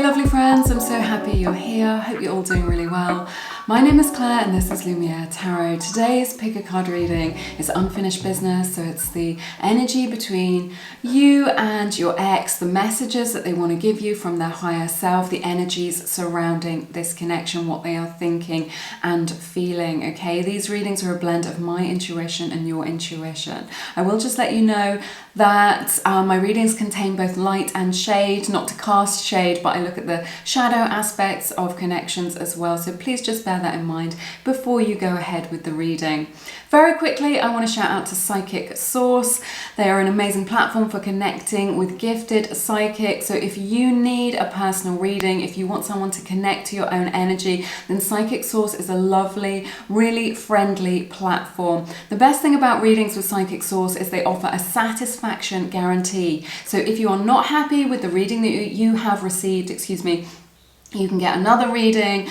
Hey lovely friends, I'm so happy you're here. Hope you're all doing really well. My name is Claire and this is Lumiere Tarot. Today's pick a card reading is unfinished business, so it's the energy between you and your ex, the messages that they want to give you from their higher self, the energies surrounding this connection, what they are thinking and feeling, okay? These readings are a blend of my intuition and your intuition. I will just let you know that my readings contain both light and shade, not to cast shade, but I look at the shadow aspects of connections as well. So please just bear that in mind before you go ahead with the reading. Very quickly, I want to shout out to Psychic Source. They are an amazing platform for connecting with gifted psychics. So if you need a personal reading, if you want someone to connect to your own energy, then Psychic Source is a lovely, really friendly platform. The best thing about readings with Psychic Source is they offer a satisfaction guarantee. So if you are not happy with the reading that you have received, you can get another reading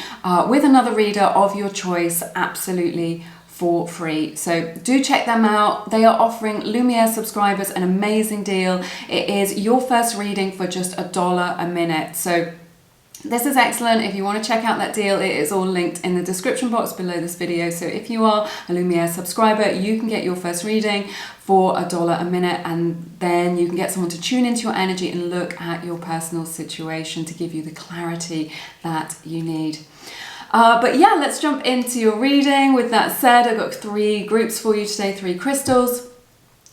with another reader of your choice absolutely for free. So do check them out. They are offering Lumiere subscribers an amazing deal. It is your first reading for just $1 a minute. So this is excellent. If you want to check out that deal, it is all linked in the description box below this video. So if you are a Lumiere subscriber, you can get your first reading for $1 a minute, and then you can get someone to tune into your energy and look at your personal situation to give you the clarity that you need. But yeah, let's jump into your reading. With that said, I've got 3 groups for you today, 3 crystals.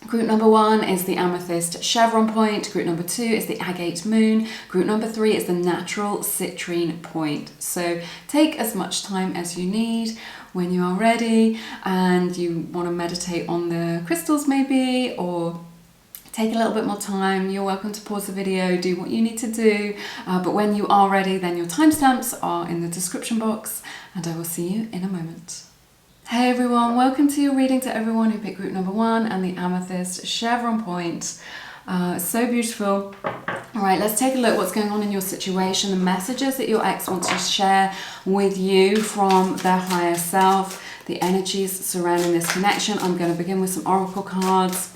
Group number 1 is the amethyst chevron point. Group number 2 is the agate moon. Group number 3 is the natural citrine point. So take as much time as you need. When you are ready and you want to meditate on the crystals maybe, or take a little bit more time, you're welcome to pause the video, do what you need to do. But when you are ready, then your timestamps are in the description box, and I will see you in a moment. Hey everyone, welcome to your reading to everyone who picked group number 1 and the amethyst chevron point. So beautiful. All right, let's take a look what's going on in your situation, the messages that your ex wants to share with you from their higher self, the energies surrounding this connection. I'm going to begin with some oracle cards.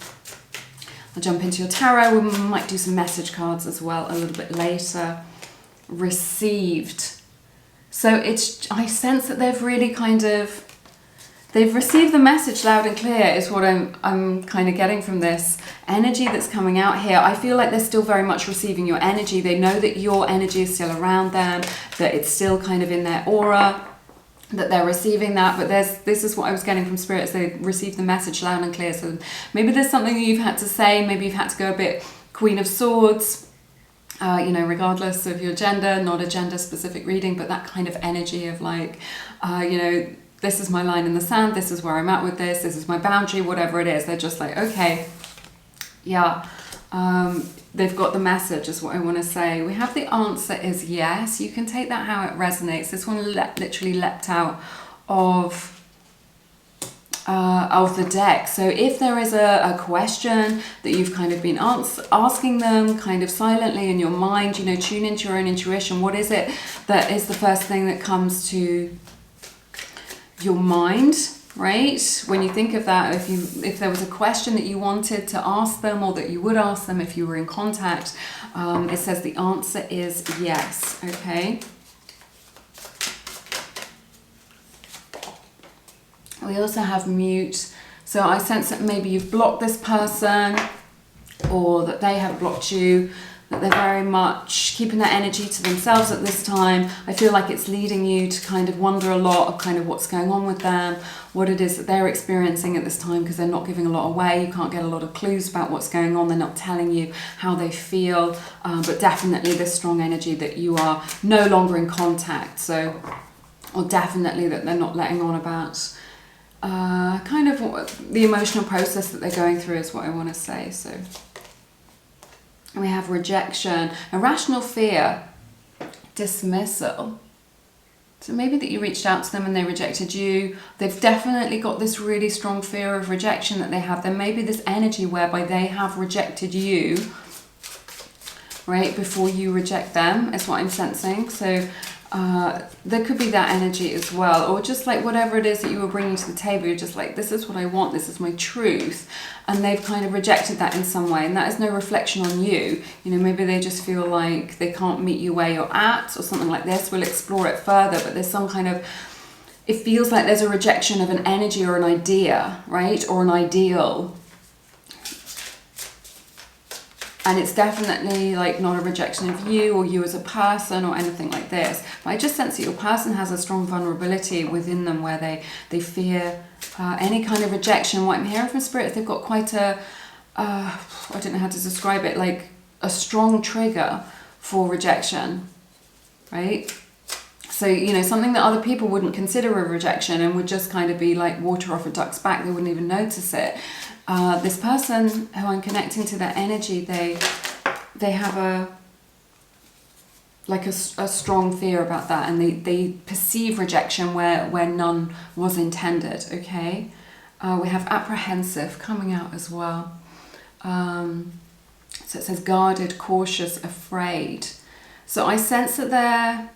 I'll jump into your tarot. We might do some message cards as well a little bit later. Received. So I sense that they've really they've received the message loud and clear is what I'm kind of getting from this energy that's coming out here. I feel like they're still very much receiving your energy. They know that your energy is still around them, that it's still kind of in their aura, that they're receiving that. But this is what I was getting from spirits. They received the message loud and clear. So maybe there's something that you've had to say. Maybe you've had to go a bit Queen of Swords. Regardless of your gender, not a gender specific reading, but that kind of energy of like, this is my line in the sand, this is where I'm at with this is my boundary, whatever it is. They're just like, okay, yeah, they've got the message is what I want to say. We have the answer is yes. You can take that how it resonates. This one literally leapt out of the deck. So if there is a question that you've kind of been asking them kind of silently in your mind, tune into your own intuition. What is it that is the first thing that comes to your mind, right? When you think of that, if there was a question that you wanted to ask them, or that you would ask them if you were in contact, it says the answer is yes, okay? We also have mute. So I sense that maybe you've blocked this person, or that they have blocked you, that they're very much keeping that energy to themselves at this time. I feel like it's leading you to kind of wonder a lot of kind of what's going on with them, what it is that they're experiencing at this time, because they're not giving a lot away. You can't get a lot of clues about what's going on. They're not telling you how they feel, but definitely this strong energy that you are no longer in contact. So, or definitely that they're not letting on about kind of the emotional process that they're going through is what I want to say. So we have rejection, irrational fear, dismissal. So maybe that you reached out to them and they rejected you. They've definitely got this really strong fear of rejection that they have. There may be this energy whereby they have rejected you, right, before you reject them, is what I'm sensing. So There could be that energy as well, or just like whatever it is that you were bringing to the table, you're just like, this is what I want, this is my truth, and they've kind of rejected that in some way, and that is no reflection on you. You know, maybe they just feel like they can't meet you where you're at, or something like this. We'll explore it further, but there's some kind of, it feels like there's a rejection of an energy or an idea, right, or an ideal. And it's definitely like not a rejection of you or you as a person or anything like this. But I just sense that your person has a strong vulnerability within them where they fear any kind of rejection. What I'm hearing from Spirit is they've got quite a, I don't know how to describe it, like a strong trigger for rejection, right? So, you know, something that other people wouldn't consider a rejection and would just kind of be like water off a duck's back. They wouldn't even notice it. This person who I'm connecting to, their energy, they have a strong fear about that, and they perceive rejection where none was intended. Okay, we have apprehensive coming out as well. So it says guarded, cautious, afraid. So I sense that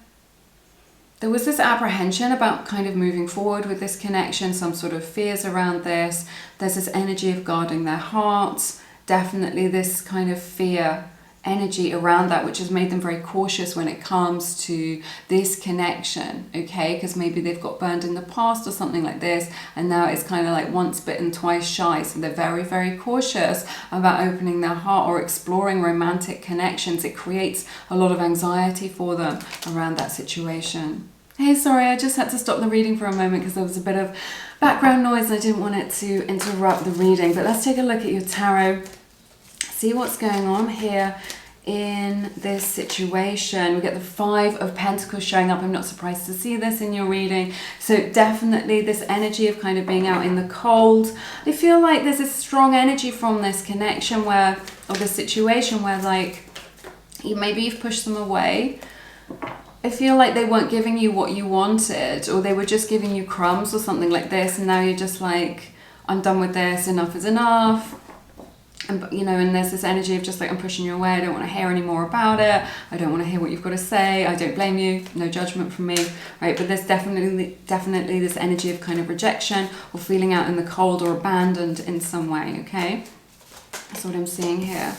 there was this apprehension about kind of moving forward with this connection, some sort of fears around this. There's this energy of guarding their hearts, definitely this kind of fear energy around that, which has made them very cautious when it comes to this connection, okay? Because maybe they've got burned in the past or something like this, and now it's kind of like once bitten, twice shy. So they're very, very cautious about opening their heart or exploring romantic connections. It creates a lot of anxiety for them around that situation. Hey, sorry, I just had to stop the reading for a moment because there was a bit of background noise and I didn't want it to interrupt the reading. But let's take a look at your tarot. See what's going on here in this situation. We get the Five of Pentacles showing up. I'm not surprised to see this in your reading. So definitely this energy of kind of being out in the cold. I feel like there's a strong energy from this connection where, or this situation where like, maybe you've pushed them away. I feel like they weren't giving you what you wanted, or they were just giving you crumbs or something like this, and now you're just like, I'm done with this, enough is enough. And, you know, and there's this energy of just like, I'm pushing you away, I don't want to hear any more about it, I don't want to hear what you've got to say, I don't blame you, no judgment from me, right? But there's definitely this energy of kind of rejection or feeling out in the cold or abandoned in some way, okay? That's what I'm seeing here.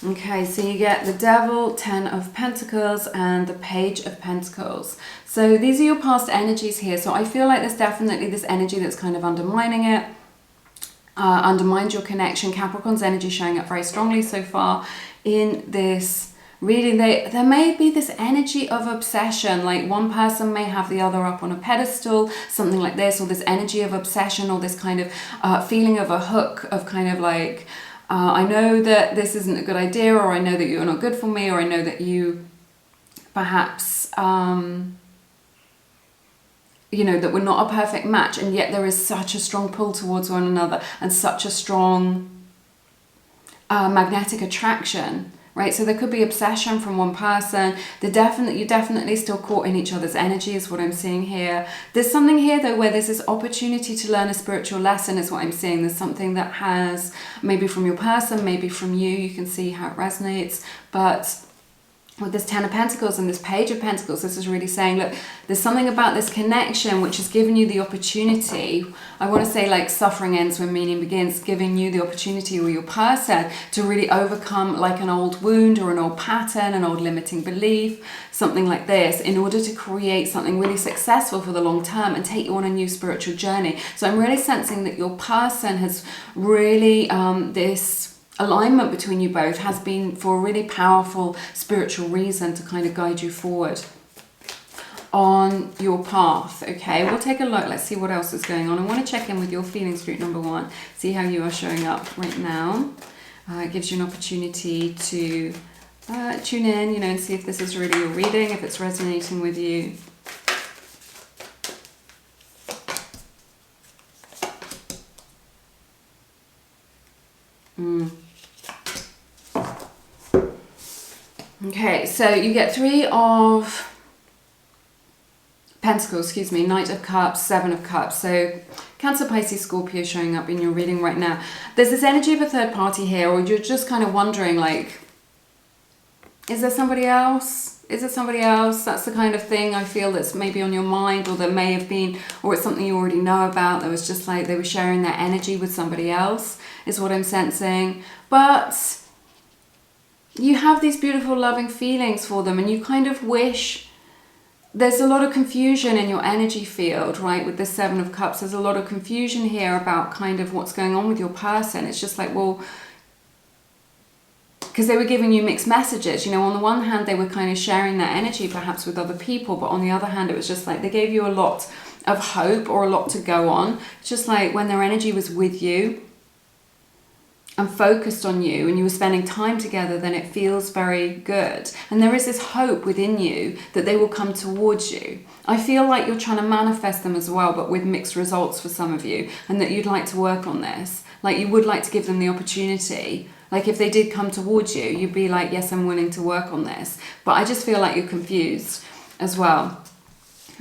Okay, so you get the Devil, Ten of Pentacles, and the Page of Pentacles. So these are your past energies here. So I feel like there's definitely this energy that's kind of undermining it, undermined your connection. Capricorn's energy showing up very strongly so far in this reading. There may be this energy of obsession, like one person may have the other up on a pedestal, something like this, or this energy of obsession, or this kind of feeling of a hook of kind of like, I know that this isn't a good idea, or I know that you're not good for me, or I know that you perhaps, you know, that we're not a perfect match, and yet there is such a strong pull towards one another and such a strong magnetic attraction. Right, so there could be obsession from one person. You're definitely still caught in each other's energy is what I'm seeing here. There's something here though where there's this opportunity to learn a spiritual lesson is what I'm seeing. There's something that has, maybe from your person, maybe from you can see how it resonates. But with this Ten of Pentacles and this Page of Pentacles, this is really saying, look, there's something about this connection which has given you the opportunity, I want to say like suffering ends when meaning begins, giving you the opportunity, or your person, to really overcome like an old wound or an old pattern, an old limiting belief, something like this, in order to create something really successful for the long term and take you on a new spiritual journey. So I'm really sensing that your person has really, this alignment between you both has been for a really powerful spiritual reason to kind of guide you forward on your path. Okay, we'll take a look. Let's see what else is going on. I want to check in with your feelings group number one, see how you are showing up right now. It gives you an opportunity to tune in, you know, and see if this is really your reading, if it's resonating with you. Okay, so you get Three of Pentacles, excuse me, Knight of Cups, Seven of Cups. So Cancer, Pisces, Scorpio showing up in your reading right now. There's this energy of a third party here, or you're just kind of wondering, like, is there somebody else? Is it somebody else? That's the kind of thing I feel that's maybe on your mind, or there may have been, or it's something you already know about. That was just like they were sharing their energy with somebody else, is what I'm sensing. But you have these beautiful, loving feelings for them, and you kind of wish. There's a lot of confusion in your energy field, right? With the Seven of Cups, there's a lot of confusion here about kind of what's going on with your person. It's just like, well, because they were giving you mixed messages. You know, on the one hand, they were kind of sharing their energy perhaps with other people, but on the other hand, it was just like they gave you a lot of hope or a lot to go on. It's just like when their energy was with you and focused on you and you were spending time together, then it feels very good. And there is this hope within you that they will come towards you. I feel like you're trying to manifest them as well, but with mixed results for some of you, and that you'd like to work on this. Like you would like to give them the opportunity. Like if they did come towards you, you'd be like, yes, I'm willing to work on this. But I just feel like you're confused as well,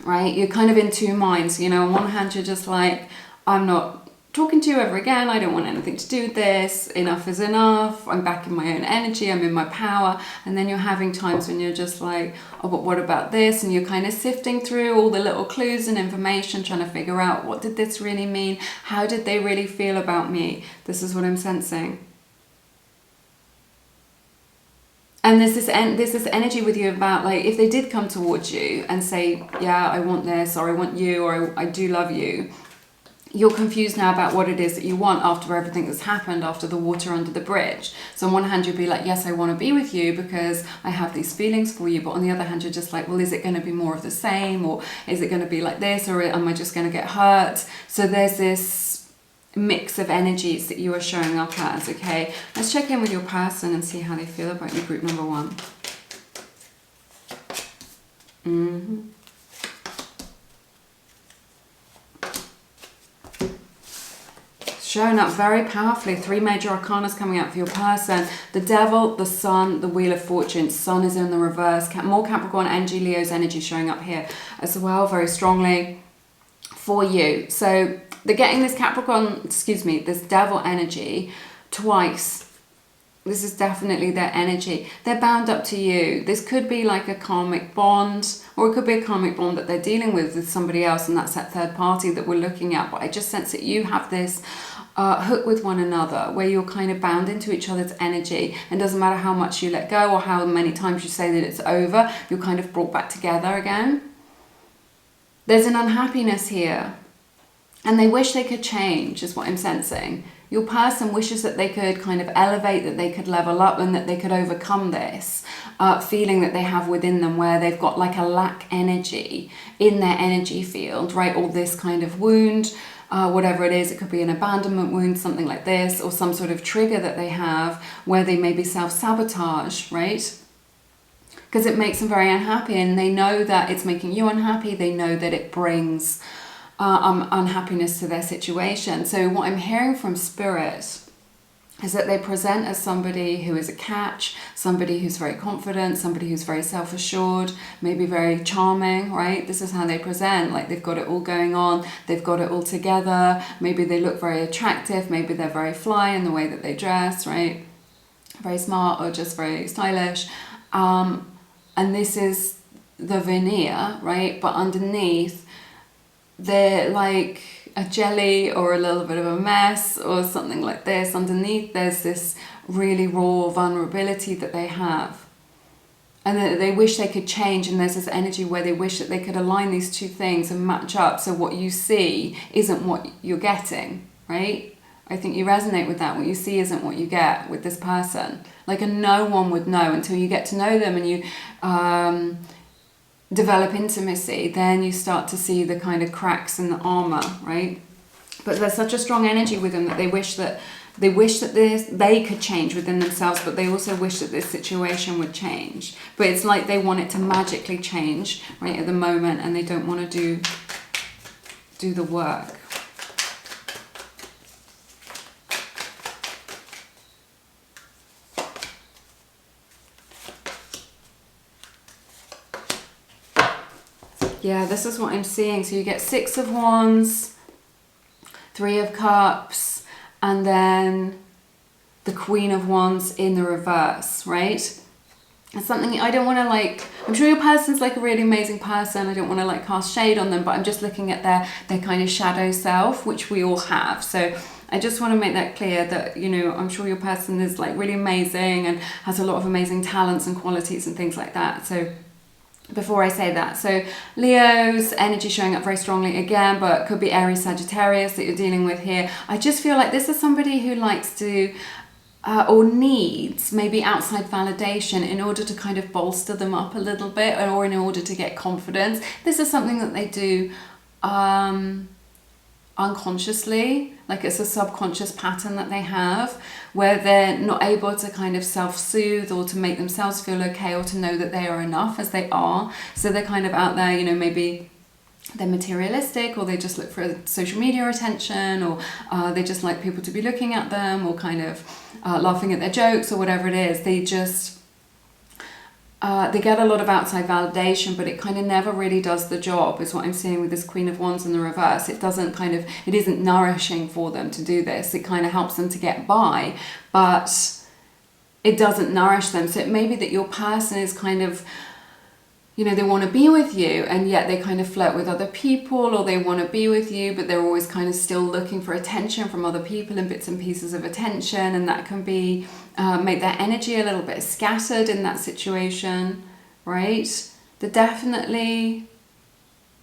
right? You're kind of in two minds. You know, on one hand, you're just like, I'm not talking to you ever again. I don't want anything to do with this. Enough is enough. I'm back in my own energy. I'm in my power. And then you're having times when you're just like, oh, but what about this? And you're kind of sifting through all the little clues and information, trying to figure out, what did this really mean? How did they really feel about me? This is what I'm sensing. And there's this energy with you about, like, if they did come towards you and say, yeah, I want this, or I want you, or I do love you, you're confused now about what it is that you want after everything that's happened, after the water under the bridge. So on one hand, you'll be like, yes, I want to be with you because I have these feelings for you. But on the other hand, you're just like, well, is it going to be more of the same? Or is it going to be like this? Or am I just going to get hurt? So there's this mix of energies that you are showing up as, okay? Let's check in with your person and see how they feel about you, group number one. Showing up very powerfully. Three major arcanas coming out for your person. The Devil, the Sun, the Wheel of Fortune. Sun is in the reverse. More Capricorn energy, Leo's energy showing up here as well, very strongly for you. So they're getting this Capricorn, this Devil energy twice. This is definitely their energy. They're bound up to you. This could be like a karmic bond, or it could be a karmic bond that they're dealing with somebody else, and that's that third party that we're looking at. But I just sense that you have this hook with one another, where you're kind of bound into each other's energy, and doesn't matter how much you let go or how many times you say that it's over, you're kind of brought back together again. There's an unhappiness here, and they wish they could change, is what I'm sensing. Your person wishes that they could kind of elevate, that they could level up, and that they could overcome this feeling that they have within them, where they've got like a lack energy in their energy field, right? Or this kind of wound, whatever it is. It could be an abandonment wound, something like this, or some sort of trigger that they have where they maybe self-sabotage, right? Because it makes them very unhappy, and they know that it's making you unhappy. They know that it brings unhappiness to their situation. So what I'm hearing from Spirit is that they present as somebody who is a catch, somebody who's very confident, somebody who's very self-assured, maybe very charming, right? This is how they present, like they've got it all going on, they've got it all together, maybe they look very attractive, maybe they're very fly in the way that they dress, right? Very smart, or just very stylish. And this is the veneer, right? But underneath, they're like a jelly or a little bit of a mess or something like this. Underneath, there's this really raw vulnerability that they have, and that they wish they could change. And there's this energy where they wish that they could align these two things and match up, so what you see isn't what you're getting, right? I think you resonate with that. What you see isn't what you get with this person. Like, and no one would know until you get to know them and you develop intimacy. Then you start to see the kind of cracks in the armor, right? But there's such a strong energy with them that they wish that they could change within themselves, but they also wish that this situation would change. But it's like they want it to magically change right at the moment, and they don't want to do the work. Yeah, this is what I'm seeing. So you get 6 of Wands, 3 of Cups, and then the Queen of Wands in the reverse, right? It's something I don't want to like, I'm sure your person's like a really amazing person. I don't want to like cast shade on them, but I'm just looking at their kind of shadow self, which we all have. So I just want to make that clear that, you know, I'm sure your person is like really amazing and has a lot of amazing talents and qualities and things like that. So before I say that, so Leo's energy showing up very strongly again, but it could be Aries, Sagittarius that you're dealing with here. I just feel like this is somebody who likes to or needs maybe outside validation in order to kind of bolster them up a little bit, or in order to get confidence. This is something that they do unconsciously, like it's a subconscious pattern that they have, where they're not able to kind of self-soothe or to make themselves feel okay, or to know that they are enough as they are. So they're kind of out there, you know, maybe they're materialistic, or they just look for social media attention, or they just like people to be looking at them, or kind of laughing at their jokes, or whatever it is. They just they get a lot of outside validation, but it kind of never really does the job, is what I'm seeing with this Queen of Wands in the reverse. It doesn't kind of, it isn't nourishing for them to do this. It kind of helps them to get by, but it doesn't nourish them. So it may be that your person is kind of, you know, they want to be with you, and yet they kind of flirt with other people, or they want to be with you, but they're always kind of still looking for attention from other people and bits and pieces of attention, and that can be make their energy a little bit scattered in that situation, right? They're definitely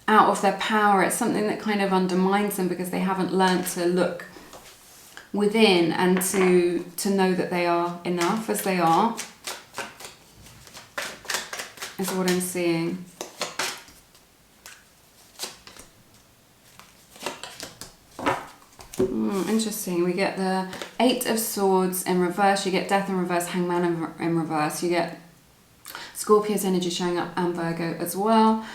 out of their power. It's something that kind of undermines them, because they haven't learned to look within and to know that they are enough as they are, is what I'm seeing. Interesting. We get the 8 of Swords in reverse. You get Death in reverse, Hangman in reverse. You get Scorpio's energy showing up, and Virgo as well,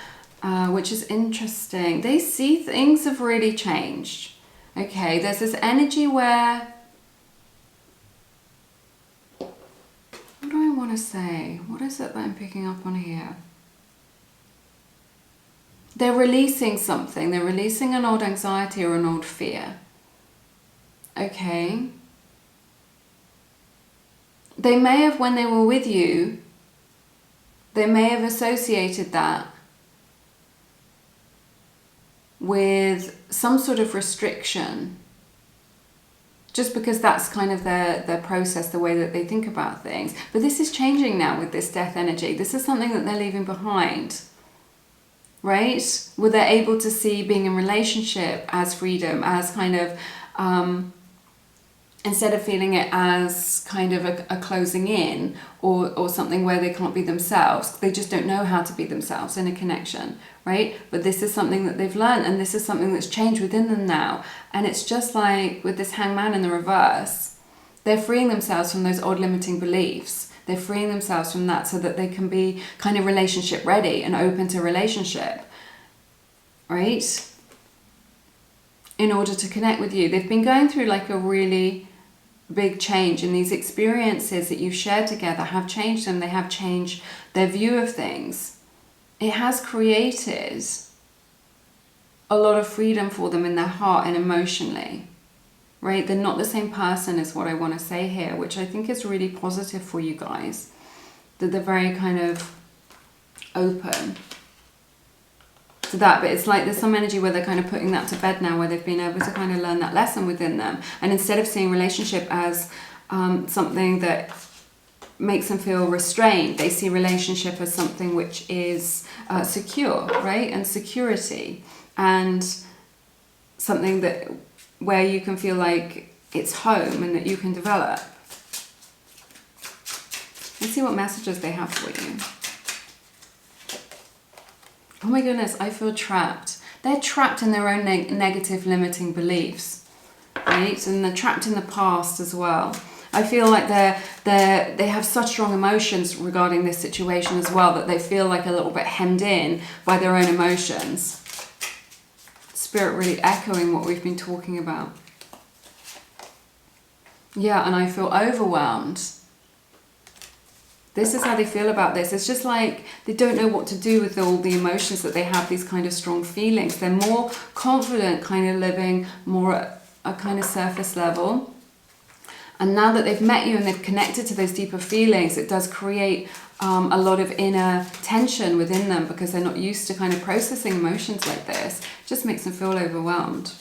which is interesting. They see things have really changed. Okay, there's this energy where, what do I want to say? What is it that I'm picking up on here? They're releasing something. They're releasing an old anxiety or an old fear. Okay. They may have, when they were with you, they may have associated that with some sort of restriction, just because that's kind of their process, the way that they think about things. But this is changing now with this death energy. This is something that they're leaving behind, right? Where they're able to see being in relationship as freedom, as kind of, instead of feeling it as kind of a closing in, or something where they can't be themselves. They just don't know how to be themselves in a connection, right? But this is something that they've learned, and this is something that's changed within them now. And it's just like with this Hangman in the reverse, they're freeing themselves from those odd limiting beliefs. They're freeing themselves from that so that they can be kind of relationship ready and open to relationship, right? In order to connect with you. They've been going through like a really big change, and these experiences that you've shared together have changed them. They have changed their view of things. It has created a lot of freedom for them in their heart and emotionally, right? They're not the same person, is what I want to say here, which I think is really positive for you guys, that they're very kind of open to that. But it's like there's some energy where they're kind of putting that to bed now, where they've been able to kind of learn that lesson within them, and instead of seeing relationship as something that makes them feel restrained, they see relationship as something which is secure, right? And security, and something that where you can feel like it's home and that you can develop. Let's see what messages they have for you. Oh my goodness, I feel trapped. They're trapped in their own negative limiting beliefs, right? And they're trapped in the past as well. I feel like they have such strong emotions regarding this situation as well, that they feel like a little bit hemmed in by their own emotions. Spirit really echoing what we've been talking about. Yeah, and I feel overwhelmed. This is how they feel about this. It's just like they don't know what to do with all the emotions that they have, these kind of strong feelings. They're more confident, kind of living more at a kind of surface level. And now that they've met you and they've connected to those deeper feelings, it does create a lot of inner tension within them because they're not used to kind of processing emotions like this. It just makes them feel overwhelmed.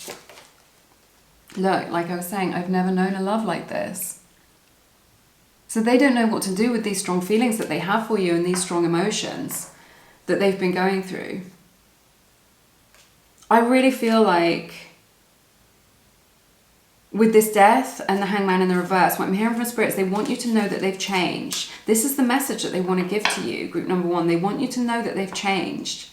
Look, like I was saying, I've never known a love like this. So they don't know what to do with these strong feelings that they have for you and these strong emotions that they've been going through. I really feel like with this death and the hangman in the reverse, what I'm hearing from spirits, they want you to know that they've changed. This is the message that they want to give to you, group number one. They want you to know that they've changed.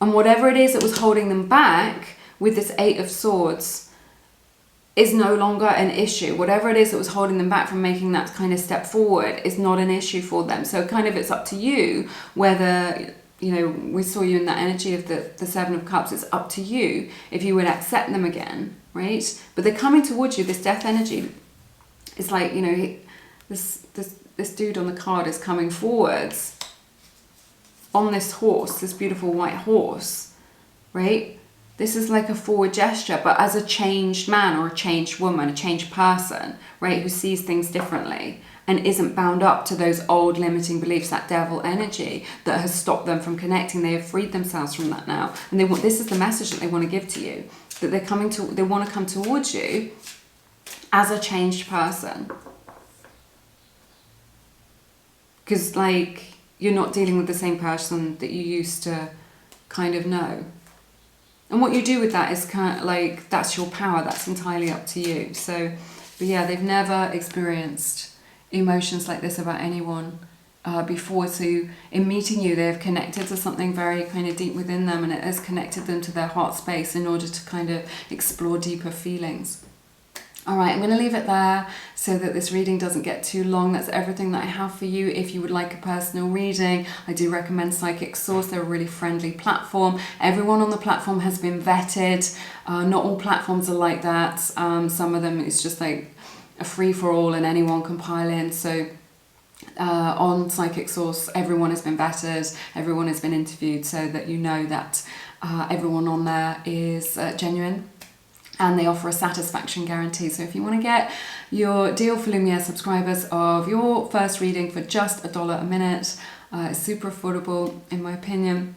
And whatever it is that was holding them back with this 8 of Swords is no longer an issue. Whatever it is that was holding them back from making that kind of step forward is not an issue for them. So kind of it's up to you whether, you know, we saw you in that energy of the 7 of Cups. It's up to you if you would accept them again, right? But they're coming towards you. This death energy is like, you know, this dude on the card is coming forwards on this horse, this beautiful white horse, right? This is like a forward gesture, but as a changed man or a changed woman, a changed person, right, who sees things differently and isn't bound up to those old limiting beliefs, that devil energy that has stopped them from connecting. They have freed themselves from that now. And this is the message that they want to give to you, that they want to come towards you as a changed person. Because, like, you're not dealing with the same person that you used to kind of know. And what you do with that is kind of like, that's your power, that's entirely up to you. So, but yeah, they've never experienced emotions like this about anyone before. So in meeting you, they've connected to something very kind of deep within them, and it has connected them to their heart space in order to kind of explore deeper feelings. All right, I'm going to leave it there so that this reading doesn't get too long. That's everything that I have for you. If you would like a personal reading, I do recommend Psychic Source. They're a really friendly platform. Everyone on the platform has been vetted. Not all platforms are like that. Some of them it's just like a free-for-all and anyone can pile in. So on Psychic Source, everyone has been vetted. Everyone has been interviewed so that you know that everyone on there is genuine. And they offer a satisfaction guarantee. So if you want to get your deal for Lumiere subscribers of your first reading for just $1 a minute, it's super affordable in my opinion.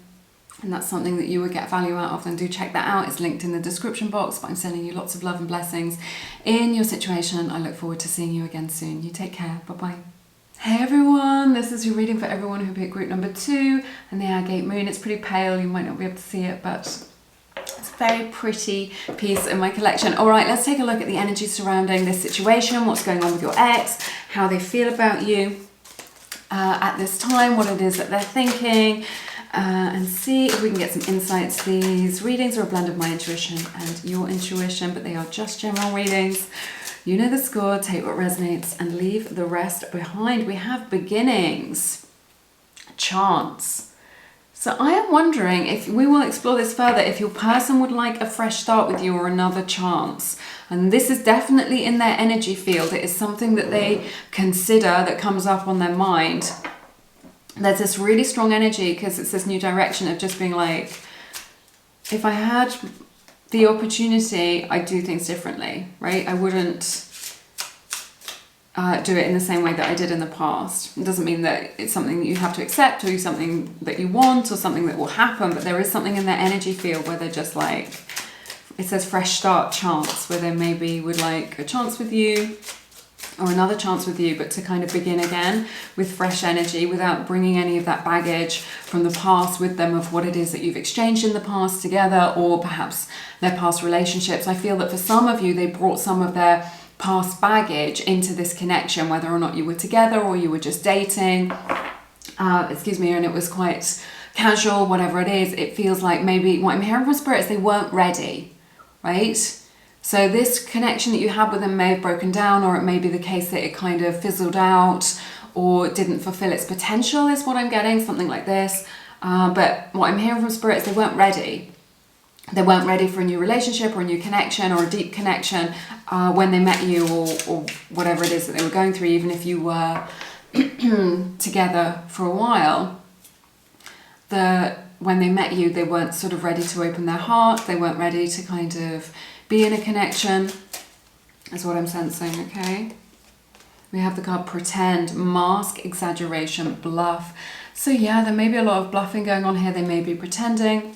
And that's something that you would get value out of, then do check that out. It's linked in the description box, but I'm sending you lots of love and blessings in your situation. I look forward to seeing you again soon. You take care. Bye-bye. Hey everyone, this is your reading for everyone who picked group number 2 and the Agate Moon. It's pretty pale, you might not be able to see it, but it's a very pretty piece in my collection. All right, let's take a look at the energy surrounding this situation, what's going on with your ex, how they feel about you at this time, what it is that they're thinking, and see if we can get some insights. These readings are a blend of my intuition and your intuition, but they are just general readings. You know the score, take what resonates and leave the rest behind. We have beginnings, chance. So I am wondering if we will explore this further, if your person would like a fresh start with you or another chance. And this is definitely in their energy field. It is something that they consider, that comes up on their mind. There's this really strong energy because it's this new direction of just being like, if I had the opportunity, I'd do things differently, right? I wouldn't do it in the same way that I did in the past. It doesn't mean that it's something that you have to accept or something that you want or something that will happen, but there is something in their energy field where they're just like, it says fresh start chance, where they maybe would like a chance with you or another chance with you, but to kind of begin again with fresh energy without bringing any of that baggage from the past with them of what it is that you've exchanged in the past together, or perhaps their past relationships. I feel that for some of you, they brought some of their past baggage into this connection, whether or not you were together or you were just dating, and it was quite casual, whatever it is. It feels like maybe what I'm hearing from spirits, they weren't ready, right? So this connection that you had with them may have broken down, or it may be the case that it kind of fizzled out or didn't fulfill its potential is what I'm getting, something like this. But what I'm hearing from spirits, they weren't ready. They weren't ready for a new relationship or a new connection or a deep connection when they met you, or whatever it is that they were going through, even if you were together for a while, when they met you, they weren't sort of ready to open their heart. They weren't ready to kind of be in a connection, is what I'm sensing, okay? We have the card pretend, mask, exaggeration, bluff. So yeah, there may be a lot of bluffing going on here. They may be pretending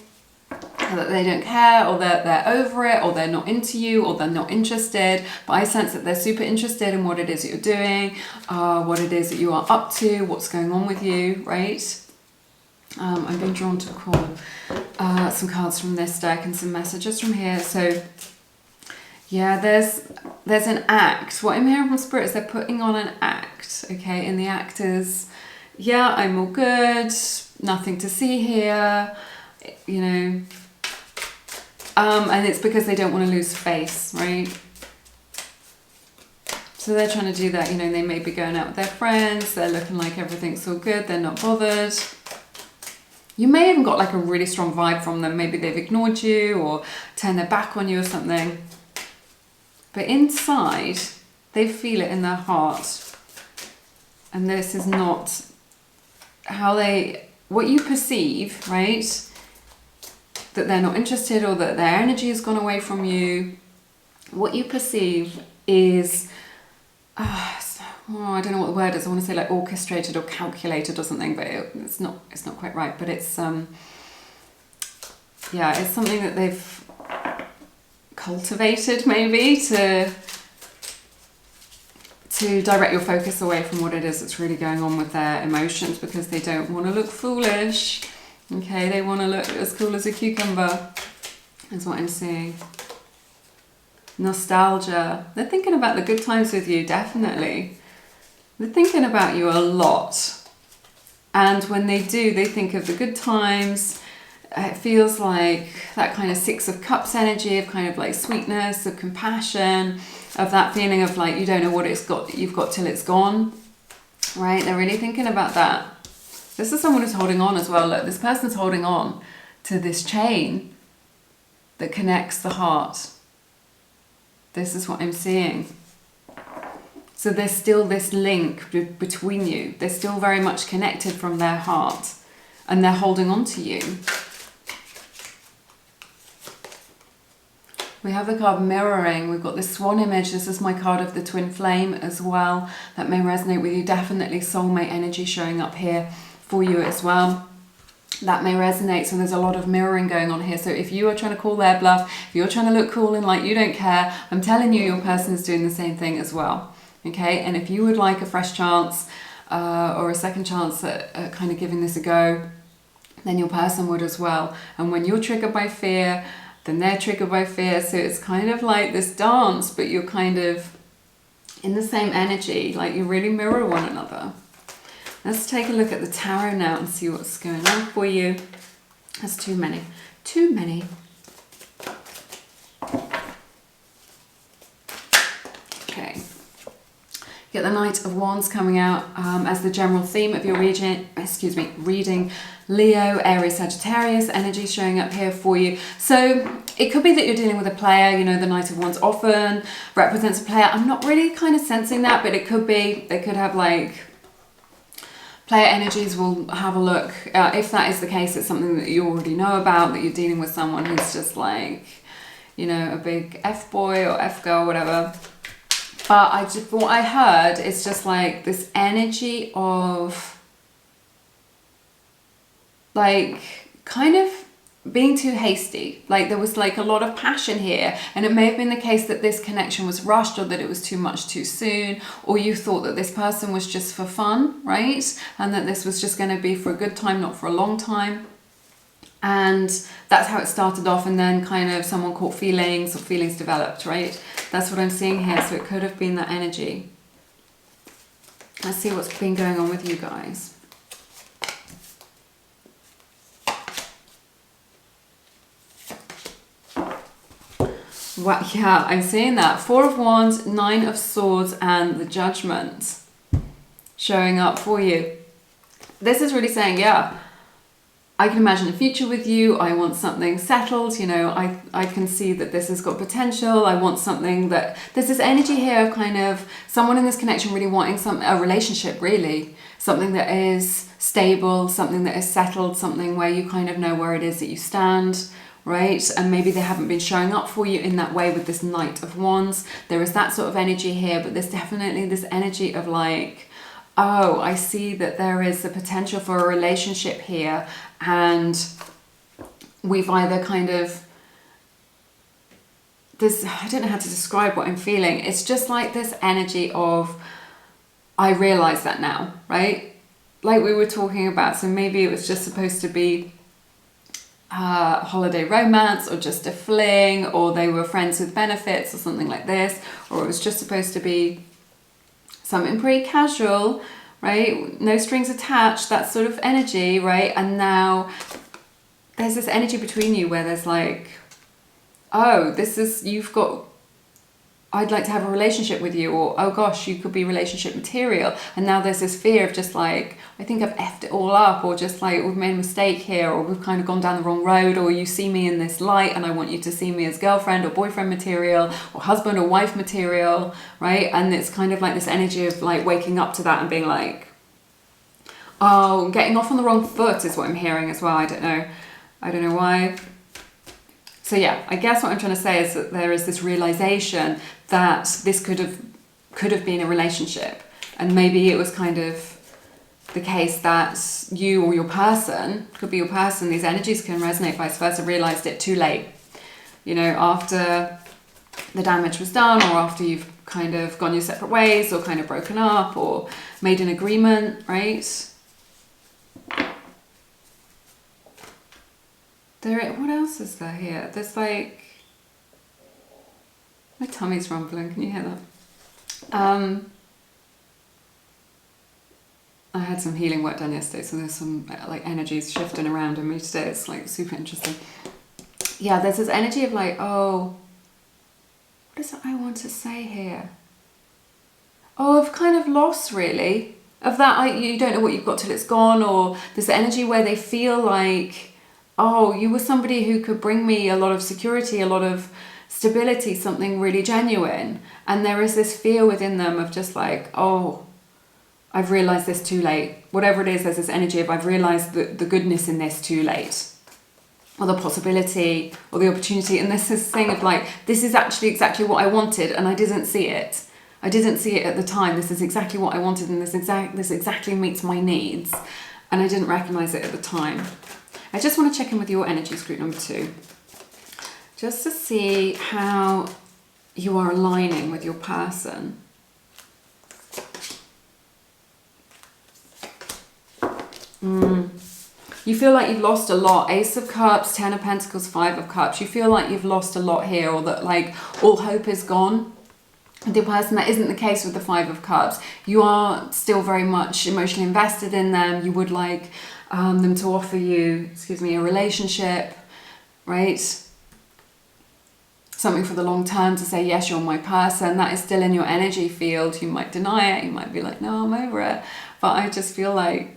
that they don't care, or that they're over it, or they're not into you, or they're not interested. But I sense that they're super interested in what it is that you're doing, what it is that you are up to, what's going on with you, right? I'm being drawn to call some cards from this deck and some messages from here. So yeah, there's an act. What I'm hearing from Spirit is they're putting on an act, okay? And the act is, yeah, I'm all good, nothing to see here, you know. And it's because they don't want to lose face, right? So they're trying to do that, you know. They may be going out with their friends, they're looking like everything's all good, they're not bothered. You may have even got like a really strong vibe from them. Maybe they've ignored you or turned their back on you or something. But inside, they feel it in their heart. And this is not what you perceive, right? That they're not interested, or that their energy has gone away from you. What you perceive is, I don't know what the word is. I want to say like orchestrated or calculated or something, but it's not quite right. But it's yeah, it's something that they've cultivated maybe to direct your focus away from what it is that's really going on with their emotions, because they don't want to look foolish. Okay, they want to look as cool as a cucumber, is what I'm seeing. Nostalgia. They're thinking about the good times with you, definitely. They're thinking about you a lot. And when they do, they think of the good times. It feels like that kind of Six of Cups energy of kind of like sweetness, of compassion, of that feeling of like you don't know what you've got till it's gone. Right? They're really thinking about that. This is someone who's holding on as well. Look, this person's holding on to this chain that connects the heart. This is what I'm seeing. So there's still this link between you. They're still very much connected from their heart, and they're holding on to you. We have the card mirroring. We've got this swan image. This is my card of the twin flame as well. That may resonate with you. Definitely soulmate energy showing up here for you as well. That may resonate. So there's a lot of mirroring going on here. So if you are trying to call their bluff, if you're trying to look cool and like you don't care, I'm telling you, your person is doing the same thing as well. Okay, and if you would like a fresh chance or a second chance at kind of giving this a go, then your person would as well. And when you're triggered by fear, then they're triggered by fear. So it's kind of like this dance, but you're kind of in the same energy, like you really mirror one another. Let's take a look at the tarot now and see what's going on for you. That's too many. Too many. Okay. Get the Knight of Wands coming out as the general theme of your reading. Leo, Aries, Sagittarius energy showing up here for you. So it could be that you're dealing with a player. You know, the Knight of Wands often represents a player. I'm not really kind of sensing that, but it could be. They could have like player energies. We'll have a look. If that is the case, it's something that you already know about, that you're dealing with someone who's just like, you know, a big F-boy or F-girl, whatever. But what I heard is just like this energy of like kind of being too hasty. Like there was like a lot of passion here, and it may have been the case that this connection was rushed, or that it was too much too soon, or you thought that this person was just for fun, right? And that this was just going to be for a good time, not for a long time. And that's how it started off, and then kind of someone caught feelings, or feelings developed, right? That's what I'm seeing here. So it could have been that energy. Let's see what's been going on with you guys. Well, yeah, I'm seeing that. Four of Wands, Nine of Swords, and the Judgment showing up for you. This is really saying, yeah, I can imagine a future with you. I want something settled. You know, I can see that this has got potential. I want something that, there's this energy here of kind of someone in this connection really wanting a relationship, really. Something that is stable, something that is settled, something where you kind of know where it is that you stand, right? And maybe they haven't been showing up for you in that way with this Knight of Wands. There is that sort of energy here, but there's definitely this energy of like, oh, I see that there is the potential for a relationship here, and we've either kind of, this, I don't know how to describe what I'm feeling. It's just like this energy of, I realize that now, right? Like we were talking about, so maybe it was just supposed to be holiday romance, or just a fling, or they were friends with benefits or something like this, or it was just supposed to be something pretty casual, right? No strings attached, that sort of energy, right? And now there's this energy between you where there's like, oh, this is, you've got, I'd like to have a relationship with you, or oh gosh, you could be relationship material. And now there's this fear of just like, I think I've effed it all up, or just like we've made a mistake here, or we've kind of gone down the wrong road, or you see me in this light and I want you to see me as girlfriend or boyfriend material, or husband or wife material, right? And it's kind of like this energy of like waking up to that and being like, oh, getting off on the wrong foot is what I'm hearing as well. I don't know why. So yeah, I guess what I'm trying to say is that there is this realization that this could have been a relationship, and maybe it was kind of the case that you or your person, could be your person, these energies can resonate vice versa, realized it too late, you know, after the damage was done, or after you've kind of gone your separate ways, or kind of broken up, or made an agreement, right? What else is there here? There's like, my tummy's rumbling, can you hear that? I had some healing work done yesterday, so there's some like energies shifting around in me today. It's like super interesting. Yeah, there's this energy of like, oh, what is it I want to say here? Oh, I've kind of lost, really. Of that, you don't know what you've got till it's gone, or this energy where they feel like, oh, you were somebody who could bring me a lot of security, a lot of stability, something really genuine. And there is this fear within them of just like, oh, I've realized this too late. Whatever it is, there's this energy of I've realized the goodness in this too late. Or the possibility, or the opportunity. And this is thing of like, this is actually exactly what I wanted, and I didn't see it. I didn't see it at the time. This is exactly what I wanted, and this exactly meets my needs. And I didn't recognize it at the time. I just want to check in with your energies, group number 2, just to see how you are aligning with your person. You feel like you've lost a lot. Ace of Cups, 10 of Pentacles, 5 of Cups. You feel like you've lost a lot here, or that like all hope is gone. The person, that isn't the case with the 5 of Cups. You are still very much emotionally invested in them. You would like them to offer you, a relationship, right? Something for the long term, to say, yes, you're my person. That is still in your energy field. You might deny it. You might be like, no, I'm over it. But I just feel like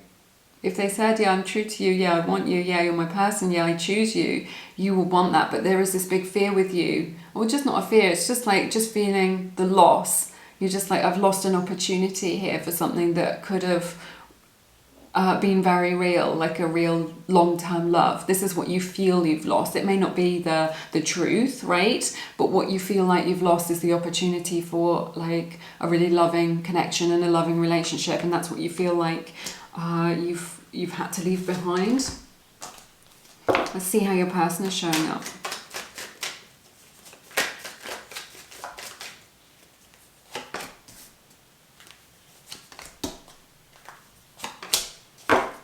if they said, yeah, I'm true to you, yeah, I want you, yeah, you're my person, yeah, I choose you, you will want that. But there is this big fear with you, or just not a fear, it's just like, just feeling the loss. You're just like, I've lost an opportunity here for something that could have been very real, like a real long-term love. This is what you feel you've lost. It may not be the truth, right? But what you feel like you've lost is the opportunity for like a really loving connection and a loving relationship, and that's what you feel like you've had to leave behind. Let's see how your person is showing up.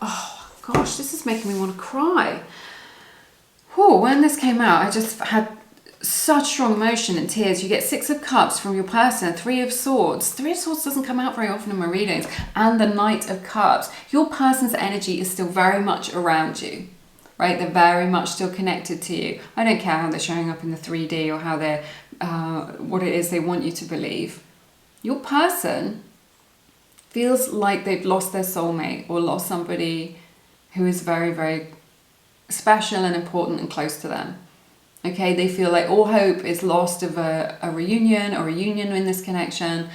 Oh gosh, this is making me want to cry. Oh, when this came out, I just had such strong emotion and tears. You get 6 of Cups from your person, 3 of Swords. 3 of Swords doesn't come out very often in my readings. And the Knight of Cups. Your person's energy is still very much around you, right? They're very much still connected to you. I don't care how they're showing up in the 3D or how they're, what it is they want you to believe. Your person feels like they've lost their soulmate, or lost somebody who is very, very special and important and close to them. Okay, they feel like all hope is lost of a reunion or a union in this connection,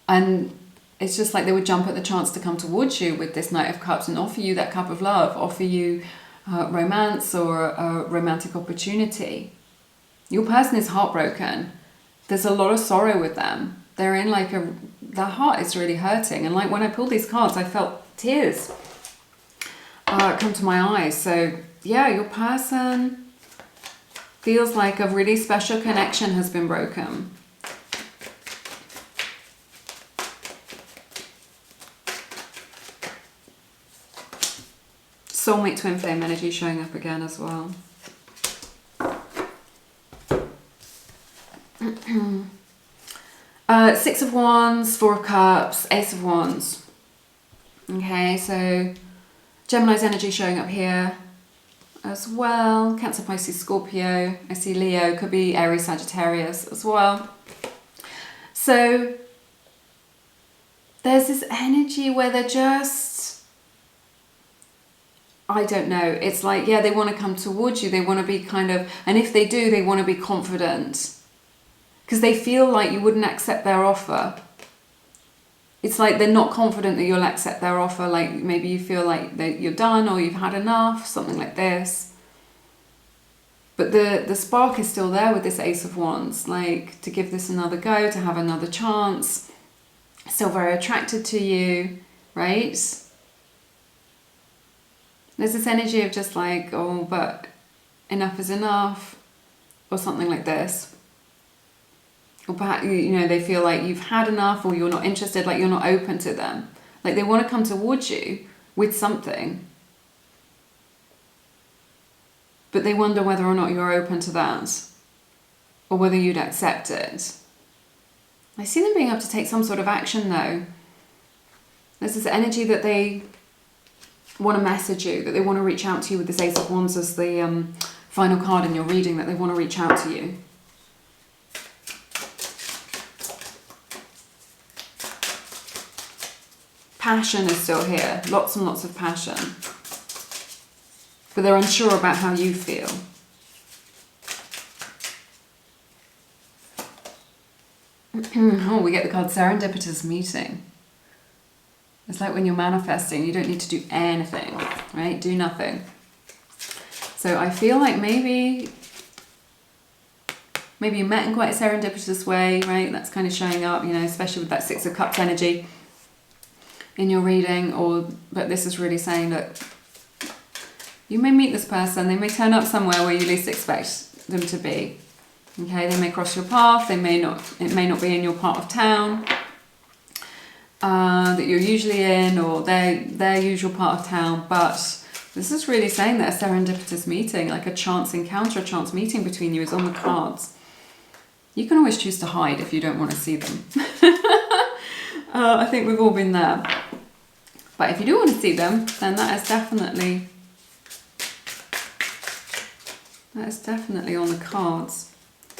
and it's just like they would jump at the chance to come towards you with this Knight of Cups and offer you that cup of love, offer you romance or a romantic opportunity. Your person is heartbroken. There's a lot of sorrow with them. They're in like their heart is really hurting, and like when I pulled these cards, I felt tears come to my eyes. So yeah, your person feels like a really special connection has been broken. Soulmate twin flame energy showing up again as well. Six of Wands, Four of Cups, Ace of Wands. Okay, so Gemini's energy showing up here as well. Cancer, Pisces, Scorpio. I see Leo, could be Aries, Sagittarius as well. So there's this energy where they're just, I don't know, it's like, yeah, they want to come towards you. They want to be kind of, and if they do, they want to be confident. Because they feel like you wouldn't accept their offer. It's like they're not confident that you'll accept their offer. Like maybe you feel like that you're done or you've had enough, something like this. But the spark is still there with this Ace of Wands. Like to give this another go, to have another chance. Still very attracted to you, right? There's this energy of just like, oh, but enough is enough. Or something like this. Or perhaps, you know, they feel like you've had enough or you're not interested, like you're not open to them. Like they want to come towards you with something. But they wonder whether or not you're open to that. Or whether you'd accept it. I see them being able to take some sort of action though. There's this energy that they want to message you, that they want to reach out to you with this Ace of Wands as the final card in your reading, that they want to reach out to you. Passion is still here, lots and lots of passion. But they're unsure about how you feel. Oh, we get the card serendipitous meeting. It's like when you're manifesting, you don't need to do anything, right? Do nothing. So I feel like maybe you met in quite a serendipitous way, right? That's kind of showing up, you know, especially with that Six of Cups energy in your reading. But this is really saying that you may meet this person, they may turn up somewhere where you least expect them to be. Okay, they may cross your path, it may not be in your part of town that you're usually in, or their usual part of town, but this is really saying that a serendipitous meeting, like a chance encounter, a chance meeting between you is on the cards. You can always choose to hide if you don't want to see them. I think we've all been there. But if you do want to see them, then that is definitely on the cards.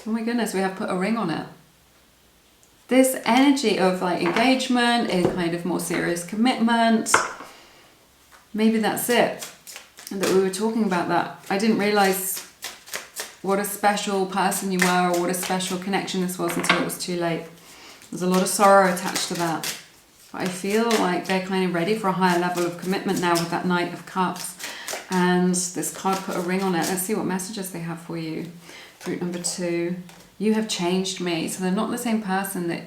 Oh my goodness, we have put a ring on it. This energy of like engagement, in kind of more serious commitment. Maybe that's it. And that we were talking about that. I didn't realise what a special person you were or what a special connection this was until it was too late. There's a lot of sorrow attached to that. But I feel like they're kind of ready for a higher level of commitment now with that Knight of Cups. And this card put a ring on it. Let's see what messages they have for you. Root number 2. You have changed me. So they're not the same person that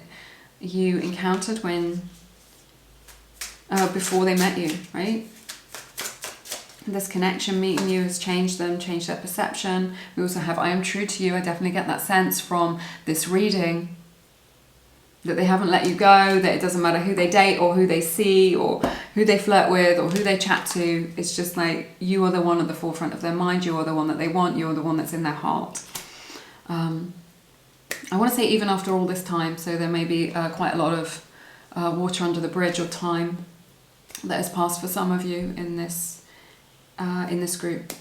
you encountered when before they met you, right? This connection, meeting you, has changed them, changed their perception. We also have I am true to you. I definitely get that sense from this reading that they haven't let you go, that it doesn't matter who they date or who they see or who they flirt with or who they chat to. It's just like you are the one at the forefront of their mind. You are the one that they want. You are the one that's in their heart. I want to say even after all this time, so there may be quite a lot of water under the bridge or time that has passed for some of you in this group.